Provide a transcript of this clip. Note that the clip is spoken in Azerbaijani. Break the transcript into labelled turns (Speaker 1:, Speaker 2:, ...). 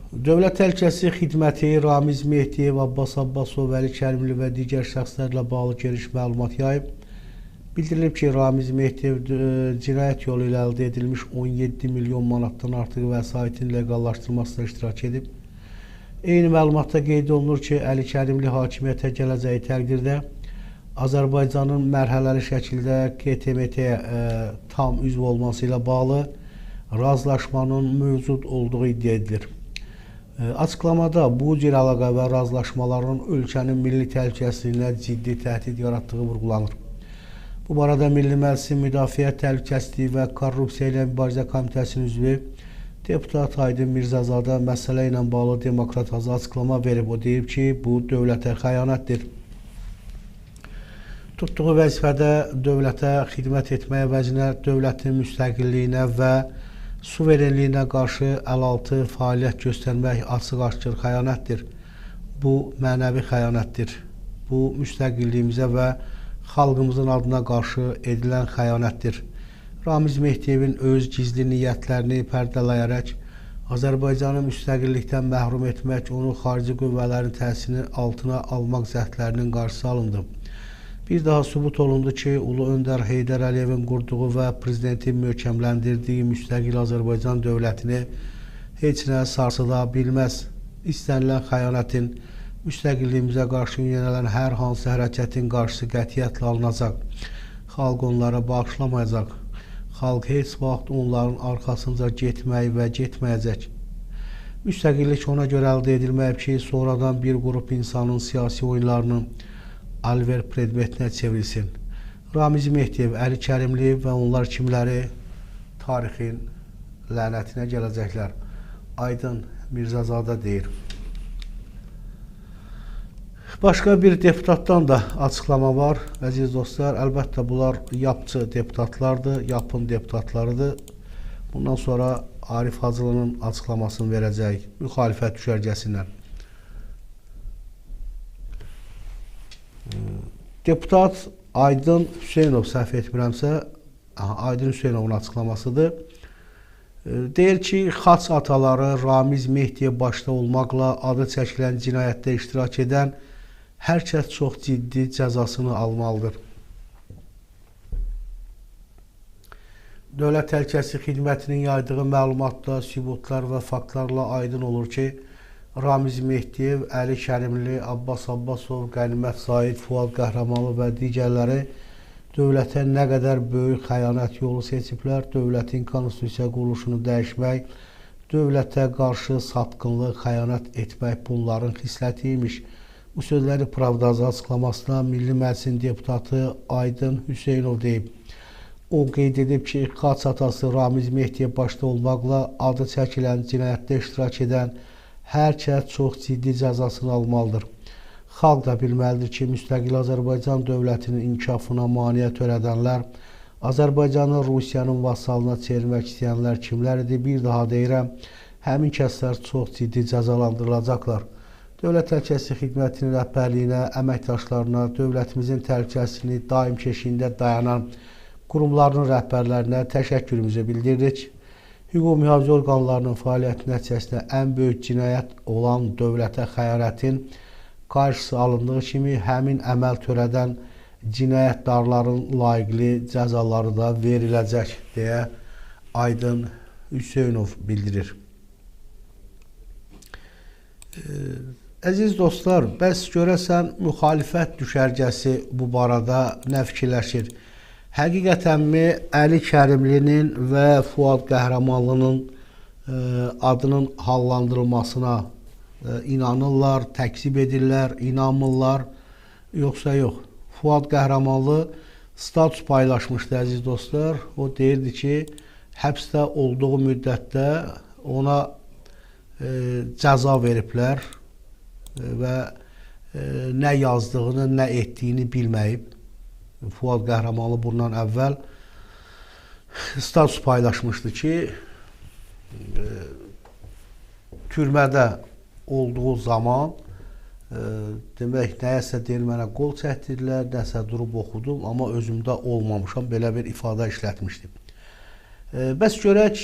Speaker 1: Dövlət Təhlükəsizlik Xidməti Ramiz Mehdiyev, Abbas Abbasov, Əli Kərimli və digər şəxslərlə bağlı geniş məlumat yayıb. Bildirilib ki, Ramiz Mehdiyev cinayət yolu ilə əldə edilmiş 17 milyon manatdan artıq vəsaitin leqallaşdırmasına iştirak edib. Eyni məlumatda qeyd olunur ki, Əli Kərimli hakimiyyətə gələcəyi təqdirdə Azərbaycanın mərhələli şəkildə KTMT-yə tam üzv olması ilə bağlı razılaşmanın mövcud olduğu iddia edilir. Açıqlamada bu cür əlaqə və razılaşmaların ölkənin milli təhlükəsizliyinə ciddi təhdid yaratdığı vurğulanır. Bu barədə Milli Məclisin Müdafiə Təhlükəsizliyi və Korrupsiya ilə Mübarizə Komitəsinin üzvü deputat Aydın Mirzəzadə məsələ ilə bağlı Demokrat Azad açıqlama verib. O deyib ki, bu dövlətə xəyanətdir. Tutduğu vəzifədə dövlətə xidmət etməyə əvəzinə dövlətin müstəqilliyinə və suverenliyinə qarşı əlaltı fəaliyyət göstərmək açıq-aşkar xəyanətdir. Bu mənəvi xəyanətdir. Bu müstəqilliyimizə və xalqımızın adına qarşı edilən xəyanətdir. Ramiz Mehdiyevin öz gizli niyyətlərini pərdələyərək Azərbaycanı müstəqillikdən məhrum etmək, onu xarici qüvvələrin təsirini altına almaq cəhdlərinin qarşısı alındı. Bir daha sübut olundu ki, Ulu Öndər Heydər Əliyevin qurduğu və prezidentin möhkəmləndirdiyi müstəqil Azərbaycan dövlətini heç nə sarsıda bilməz. İstənilən xəyanətin, müstəqilliyimizə qarşı yönələn hər hansı hərəkətin qarşısı qətiyyətlə alınacaq. Xalq onlara bağışlamayacaq. Xalq heç vaxt onların arxasınca getməyi və getməyəcək. Müstəqillik ona görə əldə edilməyib ki, sonradan bir qrup insanın siyasi oyunlarını alver predmetinə çevrilsin. Ramiz Mehdiyev, Əli Kərimli və onlar kimləri tarixin lənətinə gələcəklər. Aydın Mirzəzadə deyir. Başqa bir deputatdan da açıqlama var. Əziz dostlar, əlbəttə bunlar yapçı deputatlardır, yapın deputatlarıdır. Bundan sonra Arif Hacılının açıqlamasını verəcək müxalifət düşərgəsindən. Deputat Aydın Hüseynov, səhv etmirəmsə, Aydın Hüseynovun açıqlamasıdır. Deyir ki, xaç ataları Ramiz Mehdiyev başda olmaqla adı çəkilən cinayətdə iştirak edən hər kəs çox ciddi cəzasını almalıdır. Dövlət Təhlükəsizlik Xidmətinin yaydığı məlumatda, sübutlar və faktlarla aydın olur ki, Ramiz Mehdiyev, Əli Kərimli, Abbas Abbasov, Qənimət Said, Fuad Qəhrəmanlı və digərləri dövlətə nə qədər böyük xəyanət yolu seçiblər, dövlətin konstitusiya quruluşunu dəyişmək, dövlətə qarşı satqınlıq, xəyanət etmək bunların xisləti imiş. Bu sözləri Pravda açıqlamasına Milli Məclisin deputatı Aydın Hüseynov deyib. O qeyd edib ki, xaç atası Ramiz Mehdiyev başda olmaqla adı çəkilən cinayətdə iştirak edən hər kəs çox ciddi cəzasını almalıdır. Xalq da bilməlidir ki, müstəqil Azərbaycan dövlətinin inkişafına maneə törədənlər, Azərbaycanı Rusiyanın vasalına çevirmək istəyənlər kimlərdir? Bir daha deyirəm, həmin kəslər çox ciddi cəzalandırılacaqlar. Dövlət Təhlükəsizlik Xidmətinin rəhbərliyinə, əməkdaşlarına, dövlətimizin təhlükəsizliyini daim keşiyində dayanan qurumlarının rəhbərlərinə təşəkkürümüzü bildiririk. Hüquq mühafizə orqanlarının fəaliyyəti nəticəsində ən böyük cinayət olan dövlətə xəyanətin qarşısı alındığı kimi həmin əməl törədən cinayətdarların layiqli cəzaları da veriləcək deyə Aydın Hüseynov bildirir. Əziz dostlar, bəs görəsən müxalifət düşərgəsi bu barədə nə fikirləşir? Həqiqətənmi Əli Kərimlinin və Fuad Qəhrəmanlının adının hallandırılmasına inanırlar, təkzib edirlər, inanmırlar, yoxsa yox? Fuad Qəhrəmanlı status paylaşmışdı, əziz dostlar. O deyirdi ki, həbsdə olduğu müddətdə ona cəza veriblər və nə yazdığını, nə etdiyini bilməyib. Fuad Qəhrəmanlı bundan əvvəl status paylaşmışdı ki, türmədə olduğu zaman demək, nəyəsə deyir, mənə qol çəkdirilər, nəsə durub oxudum, amma özümdə olmamışam, belə bir ifadə işlətmişdim. Bəs görək,